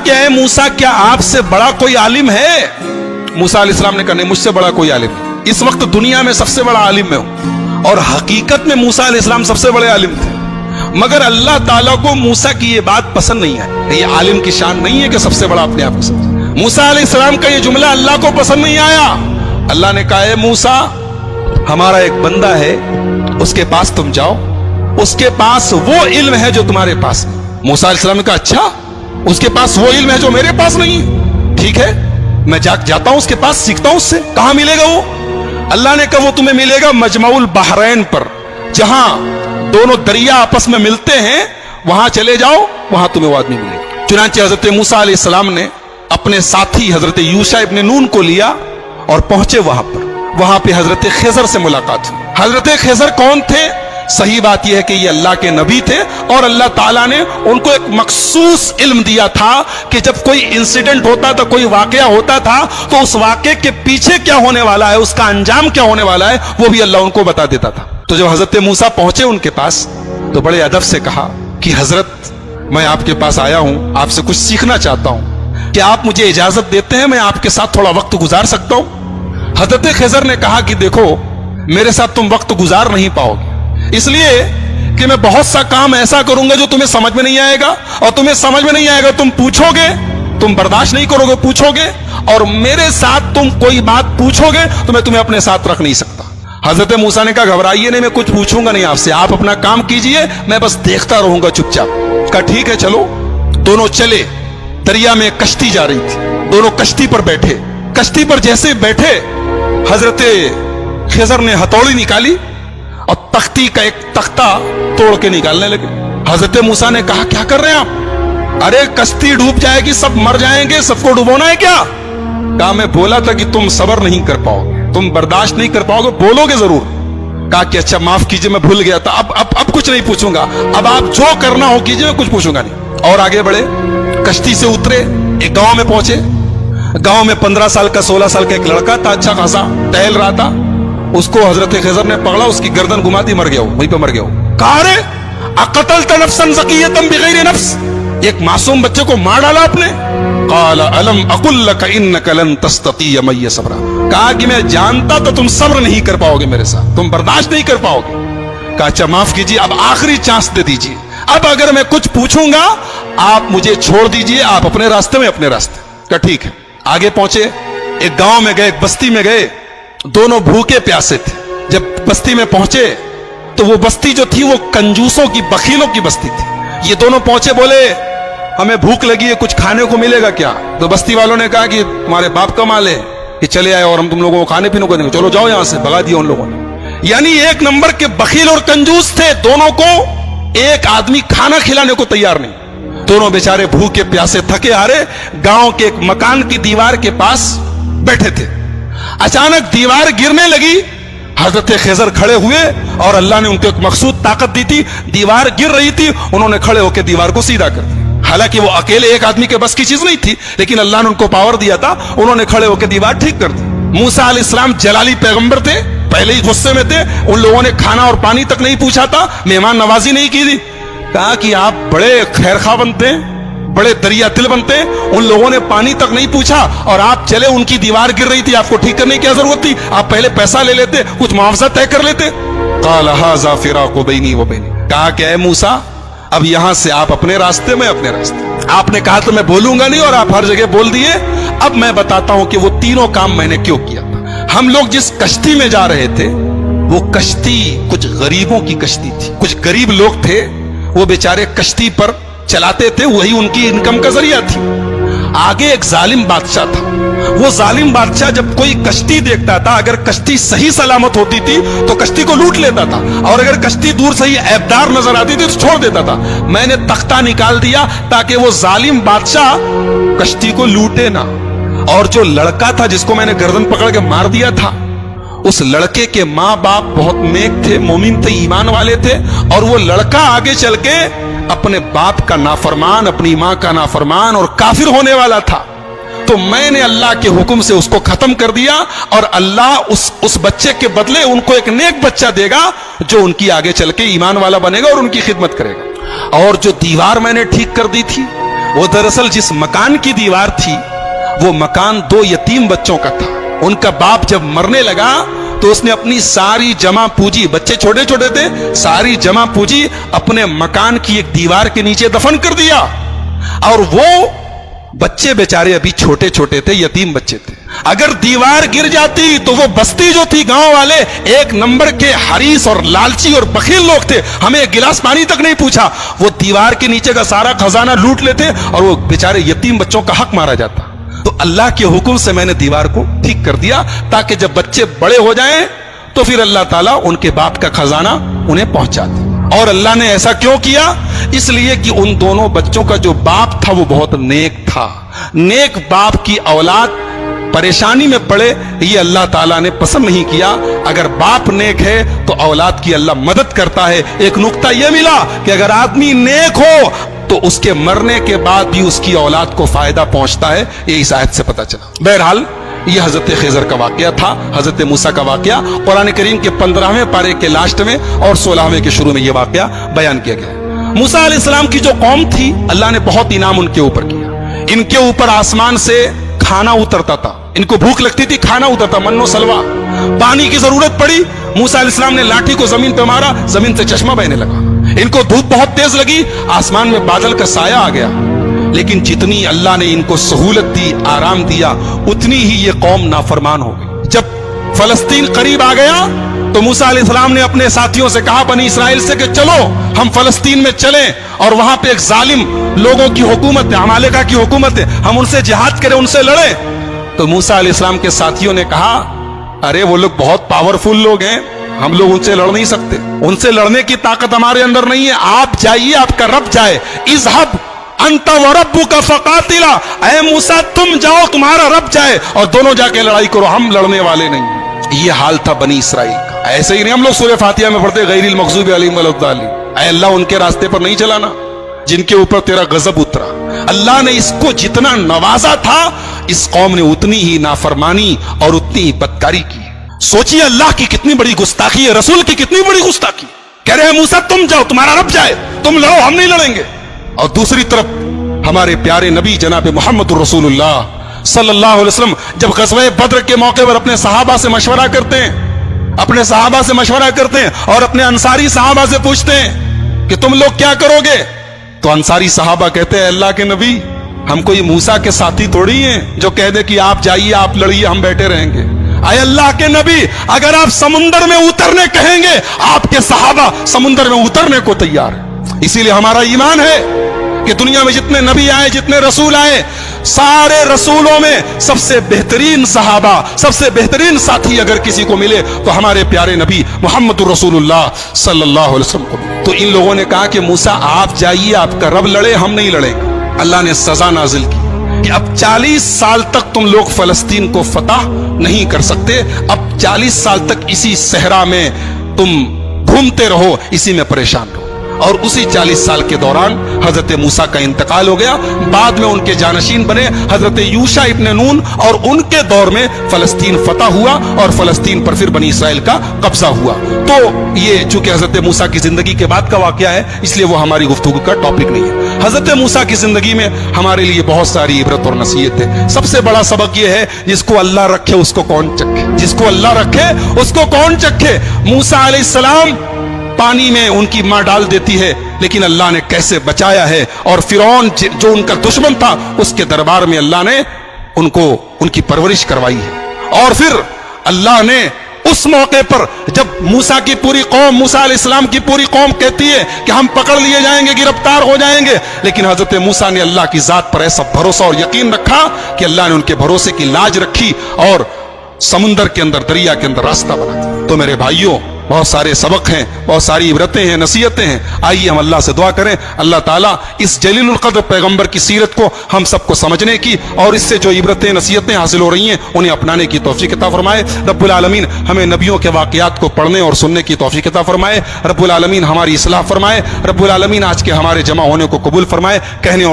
क्या है मूसा, क्या आपसे बड़ा कोई आलिम है? मूसा अलैहिस्सलाम ने कहा नहीं, मुझसे बड़ा कोई आलिम नहीं। इस वक्त दुनिया में सबसे बड़ा आलिम मैं हूं। और हकीकत में मूसा अलैहिस्सलाम सबसे बड़े आलिम थे, मगर अल्लाह ताला को मूसा की ये बात पसंद नहीं है। ये आलिम की शान नहीं है कि सबसे बड़ा अपने आप को समझे। मूसा अलैहिस्सलाम का ये जुमला अल्लाह को पसंद नहीं आया। अल्लाह ने कहा है मूसा, हमारा एक बंदा है, उसके पास तुम जाओ, उसके पास वो इल्म है जो तुम्हारे पास नहीं। मूसा अलैहिस्सलाम ने कहा अच्छा, उसके पास वो इल्म है जो मेरे पास नहीं है, ठीक है, मैं जाता हूं उसके पास, सीखता हूं उससे। कहां मिलेगा वो? अल्लाह ने कहा वो तुम्हें मिलेगा मजमाउल बहरैन पर, जहां दोनों दरिया आपस में मिलते हैं, वहां चले जाओ, वहां तुम्हें वो आदमी मिलेगा। चुनांचे हजरत मूसा अलैहिस्सलाम ने अपने साथी हजरत यूशा इब्न नून को लिया और पहुंचे वहां पर। वहां पे हजरत खिजर से मुलाकात हुई। हजरत खिजर कौन थे? सही बात यह है कि ये अल्लाह के नबी थे और अल्लाह ताला ने उनको एक मखसूस इल्म दिया था कि जब कोई इंसिडेंट होता था, कोई वाकया होता था, तो उस वाकये के पीछे क्या होने वाला है, उसका अंजाम क्या होने वाला है, वो भी अल्लाह उनको बता देता था। तो जब हजरत मूसा पहुंचे उनके पास, तो बड़े अदब से कहा कि हजरत, मैं आपके पास आया हूं, आपसे कुछ सीखना चाहता हूं, क्या आप मुझे इजाजत देते हैं, मैं आपके साथ थोड़ा वक्त गुजार सकता हूं? हजरत खिजर ने कहा कि देखो, मेरे साथ तुम वक्त गुजार नहीं पाओगे, इसलिए कि मैं बहुत सा काम ऐसा करूंगा जो तुम्हें समझ में नहीं आएगा, और तुम्हें समझ में नहीं आएगा, तुम पूछोगे, तुम बर्दाश्त नहीं करोगे, पूछोगे, और मेरे साथ तुम कोई बात पूछोगे तो मैं तुम्हें अपने साथ रख नहीं सकता। हजरत मूसा ने कहा घबराइए नहीं, मैं कुछ पूछूंगा नहीं आपसे, आप अपना काम कीजिए, मैं बस देखता रहूंगा चुपचाप। कहा ठीक है चलो। दोनों चले, दरिया में कश्ती जा रही थी, दोनों कश्ती पर बैठे। कश्ती पर जैसे बैठे, हजरत खिजर ने हथौड़ी निकाली और तख्ती का एक तख्ता तोड़ के निकालने लगे। हजरत मूसा ने कहा क्या कर रहे हैं आप? अरे कश्ती डूब जाएगी, सब मर जाएंगे, सबको डुबोना है क्या? कहा मैं बोला था कि तुम सब्र नहीं कर पाओगे, तुम बर्दाश्त नहीं कर पाओगे, बोलोगे जरूर। कहा कि अच्छा माफ कीजिए, मैं भूल गया था, अब कुछ नहीं पूछूंगा, अब आप जो करना हो कीजिए, मैं कुछ पूछूंगा नहीं। और आगे बढ़े, कश्ती से उतरे, एक गांव में पहुंचे। गांव में 15 साल का 16 साल का एक लड़का था, अच्छा खासा टहल रहा था। उसको हजरत खिजर ने पकड़ा, उसकी गर्दन घुमा दी, मर गया, वहीं पे मर गया। कहा रे अक़तलत नफ्सन ज़किय्यतन बिग़ैरि नफ्स, एक मासूम बच्चे को मार डाला आपने। क़ाला अलम अक़ुल लक इन्नका लन तस्ततिय मइय सब्रा, कहा कि मैं जानता तो तुम सब्र नहीं कर पाओगे मेरे साथ, तुम बर्दाश्त नहीं कर पाओगे। कहा अच्छा माफ कीजिए, अब आखिरी चांस दे दीजिए, अब अगर मैं कुछ पूछूंगा आप मुझे छोड़ दीजिए, आप अपने रास्ते में अपने रास्ते। कहा ठीक है। आगे पहुंचे, एक गांव में गए, एक बस्ती में गए, दोनों भूखे प्यासे थे। जब बस्ती में पहुंचे तो वो बस्ती जो थी वो कंजूसों की, बखीलों की बस्ती थी। ये दोनों पहुंचे, बोले हमें भूख लगी है, कुछ खाने को मिलेगा क्या? तो बस्ती वालों ने कहा कि तुम्हारे बाप का माल है कि चले आए और हम तुम लोगों को खाने पीने को देंगे, चलो जाओ यहां से। भगा दिया उन लोगों ने। यानी एक नंबर के बखील और कंजूस थे, दोनों को एक आदमी खाना खिलाने को तैयार नहीं। दोनों बेचारे भूखे प्यासे थके हारे गांव के एक मकान की दीवार के पास बैठे थे। अचानक दीवार गिरने लगी, हजरत खिजर खड़े हुए और अल्लाह ने उनको एक मखसूद ताकत दी थी। दीवार गिर रही थी, उन्होंने खड़े होकर दीवार को सीधा कर दिया। हालांकि वो अकेले एक आदमी के बस की चीज नहीं थी, लेकिन अल्लाह ने उनको पावर दिया था, उन्होंने खड़े होकर दीवार ठीक कर दी। मूसा अलैहिस्सलाम जलाली पैगंबर थे, पहले ही गुस्से में थे, उन लोगों ने खाना और पानी तक नहीं पूछा था, मेहमान नवाजी नहीं की थी। कहा कि आप बड़े खैरखा बनते हैं, बड़े दरिया दिल बनते हैं, उन लोगों ने पानी तक नहीं पूछा और आप चले, उनकी दीवार गिर रही थी, आपको ठीक करने की क्या जरूरत थी? आप पहले पैसा ले लेते, कुछ मुआवजा तय कर लेते। क़ाल हाज़ा फ़िराक़ु बैनी व बैनी, कहा कि ऐ मूसा, अब यहां से आप अपने रास्ते में अपने रास्ते। आपने कहा तो मैं बोलूंगा नहीं और आप हर जगह बोल दिए। अब मैं बताता हूं कि वो तीनों काम मैंने क्यों किया था। हम लोग जिस कश्ती में जा रहे थे, वो कश्ती कुछ गरीबों की कश्ती थी, कुछ गरीब लोग थे, वो बेचारे कश्ती पर चलाते थे, वही उनकी इनकम का जरिया थी। आगे एक जालिम बादशाह था, वो जालिम बादशाह जब कोई कश्ती देखता था, अगर कश्ती सही सलामत होती थी तो कश्ती को लूट लेता था, और अगर कश्ती दूर से ही ऐबदार नजर आती थी तो छोड़ देता था। मैंने तख्ता निकाल दिया ताकि वो जालिम बादशाह कश्ती को लूटे ना। और जो लड़का था जिसको मैंने गर्दन पकड़ के मार दिया था, उस लड़के के माँ बाप बहुत नेक थे, मोमिन थे, ईमान वाले थे, और वो लड़का आगे चल के अपने बाप का नाफरमान, अपनी माँ का नाफरमान और काफिर होने वाला था। तो मैंने अल्लाह के हुक्म से उसको खत्म कर दिया, और अल्लाह उस बच्चे के बदले उनको एक नेक बच्चा देगा जो उनकी आगे चल के ईमान वाला बनेगा और उनकी खिदमत करेगा। और जो दीवार मैंने ठीक कर दी थी, वो दरअसल जिस मकान की दीवार थी वो मकान 2 यतीम बच्चों का था। उनका बाप जब मरने लगा तो उसने अपनी सारी जमा पूंजी, बच्चे छोटे छोटे थे, सारी जमा पूंजी अपने मकान की एक दीवार के नीचे दफन कर दिया। और वो बच्चे बेचारे अभी छोटे छोटे थे, यतीम बच्चे थे। अगर दीवार गिर जाती तो वो बस्ती जो थी, गांव वाले एक नंबर के हरीस और लालची और बखील लोग थे, हमें एक गिलास पानी तक नहीं पूछा, वो दीवार के नीचे का सारा खजाना लूट लेते और वो बेचारे यतीम बच्चों का हक मारा जाता। तो अल्लाह के हुक्म से मैंने दीवार को ठीक कर दिया ताकि जब बच्चे बड़े हो जाएं तो फिर अल्लाह ताला उनके बाप का खजाना उन्हें पहुंचा दे। और अल्लाह ने ऐसा क्यों किया? इसलिए कि उन दोनों बच्चों का जो बाप था वो बहुत नेक था। नेक बाप की औलाद परेशानी में पड़े ये अल्लाह ताला ने पसंद नहीं किया। अगर बाप नेक है तो औलाद की अल्लाह मदद करता है। एक नुक्ता यह मिला कि अगर आदमी नेक हो तो उसके मरने के बाद भी उसकी औलाद को फायदा पहुंचता है। ये इस आयत से पता चला। बहरहाल ये हजरत खिज़र का वाकया था, हजरत मूसा का वाकया। कुरान करीम के 15वें पारे के लास्ट में और 16वें के शुरू में यह वाकया बयान किया गया। मूसा अलैहिस्सलाम की जो कौम थी, अल्लाह ने बहुत इनाम उनके ऊपर किया। इनके ऊपर आसमान से खाना उतरता था, इनको भूख लगती थी, खाना उतरता, मन्नो सलवा। पानी की जरूरत पड़ी, मूसा अलैहिस्सलाम ने लाठी को जमीन पे मारा, जमीन से चश्मा बहने लगा। इनको धूप बहुत तेज लगी, आसमान में बादल का साया आ गया। लेकिन जितनी अल्लाह ने इनको सहूलत दी, आराम दिया, उतनी ही ये कौम नाफरमान हो गई। जब फलस्तीन करीब आ गया तो मूसा अलैहिस्सलाम ने अपने साथियों से कहा, बनी इसराइल से, कि चलो हम फलस्तीन में चलें और वहां पे एक जालिम लोगों की हुकूमत है, अमालेका की हुकूमत है, हम उनसे जिहाद करें, उनसे लड़ें। तो मूसा अलैहिस्सलाम के साथियों ने कहा, अरे वो लोग बहुत पावरफुल लोग हैं, हम लोग उनसे लड़ नहीं सकते, उनसे लड़ने की ताकत हमारे अंदर नहीं है, आप जाइए, आपका रब जाए। इज़हब अंत व रब्बुका फकातिला, ऐ मूसा तुम जाओ, तुम्हारा रब जाए और दोनों जाके लड़ाई करो, हम लड़ने वाले नहीं। ये हाल था बनी इसराइल का। ऐसे ही नहीं हम लोग सूरह फातिहा में पढ़ते, गैरिल मग़ज़ूबि अलैहिम वलद्दालिन, ऐ अल्लाह उनके रास्ते पर नहीं चलाना जिनके ऊपर तेरा गजब उतरा। अल्लाह ने इसको जितना नवाजा था, इस कौम ने उतनी ही नाफरमानी और उतनी ही बदकारी की। सोचिए अल्लाह की कितनी बड़ी गुस्ताखी है, रसूल की कितनी बड़ी गुस्ताखी। कह रहे हैं मूसा तुम जाओ, तुम्हारा रब जाए, तुम लड़ो, हम नहीं लड़ेंगे। और दूसरी तरफ हमारे प्यारे नबी जनाब मोहम्मद रसूलुल्लाह सल्लल्लाहु अलैहि वसल्लम जब ग़ज़वा बद्र के मौके पर अपने सहाबा से मशवरा करते हैं, अपने सहाबा से मशवरा करते हैं और अपने अंसारी सहाबा से पूछते हैं कि तुम लोग क्या करोगे? तो अंसारी सहाबा कहते हैं, अल्लाह के नबी, हम कोई मूसा के साथी थोड़ी हैं जो कह दे कि आप जाइए, आप लड़िए, हम बैठे रहेंगे। आए अल्लाह के नबी, अगर आप समुंदर में उतरने कहेंगे, आपके सहाबा समुंदर में उतरने को तैयार है। इसीलिए हमारा ईमान है कि दुनिया में जितने नबी आए, जितने रसूल आए, सारे रसूलों में सबसे बेहतरीन सहाबा, सबसे बेहतरीन साथी अगर किसी को मिले तो हमारे प्यारे नबी मोहम्मद रसूलुल्लाह सल्लल्लाहु अलैहि वसल्लम को। तो इन लोगों ने कहा कि मूसा आप जाइए, आपका रब लड़े, हम नहीं लड़ेंगे। अल्लाह ने सजा नाजिल की कि अब 40 साल तक तुम लोग फलस्तीन को फतह नहीं कर सकते। अब 40 साल तक इसी सहरा में तुम घूमते रहो, इसी में परेशान रहो। और उसी 40 साल के दौरान हजरत मूसा का इंतकाल हो गया। बाद में उनके जानशीन बने हजरत यूशा इब्न नून और उनके दौर में फलस्तीन फतह हुआ और फलस्तीन पर फिर बनी इसराइल का कब्जा हुआ। तो ये चूंकि हजरत मूसा की जिंदगी के बाद का वाकया है, इसलिए वो हमारी गुफ्तगू का टॉपिक नहीं है। हजरत मूसा की जिंदगी में हमारे लिए बहुत सारी इबरत और नसीहत है। सबसे बड़ा सबक ये है, जिसको अल्लाह रखे उसको कौन चखे, जिसको अल्लाह रखे उसको कौन चखे। मूसा अलैहिस्सलाम पानी में उनकी मां डाल देती है, लेकिन अल्लाह ने कैसे बचाया है। और फिरौन जो उनका दुश्मन था, उसके दरबार में अल्लाह ने उनको उनकी परवरिश करवाई है। और फिर अल्लाह ने उस मौके पर जब मूसा की पूरी कौम, मूसा अलैहिस्सलाम की पूरी कौम कहती है कि हम पकड़ लिए जाएंगे, गिरफ्तार हो जाएंगे, लेकिन हजरत मूसा ने अल्लाह की जात पर ऐसा भरोसा और यकीन रखा कि अल्लाह ने उनके भरोसे की लाज रखी और समुंदर के अंदर, दरिया के अंदर रास्ता बना दिया। तो मेरे भाइयों, बहुत सारे सबक हैं, बहुत सारी इबरतें हैं, नसीहतें हैं। आइए हम अल्लाह से दुआ करें, अल्लाह ताला इस जलीलुल क़द्र पैगंबर की सीरत को हम सबको समझने की और इससे जो इबरतें, नसीहतें हासिल हो रही हैं, उन्हें अपनाने की तौफीक अता फरमाए। रब्बुल आलमीन हमें नबियों के वाक़यात को पढ़ने और सुनने की तौफीक अता फरमाए। रब्बुल आलमीन हमारी इस्लाह फरमाए। रब्बुल आलमीन आज के हमारे जमा होने को कबूल फरमाए। कहने और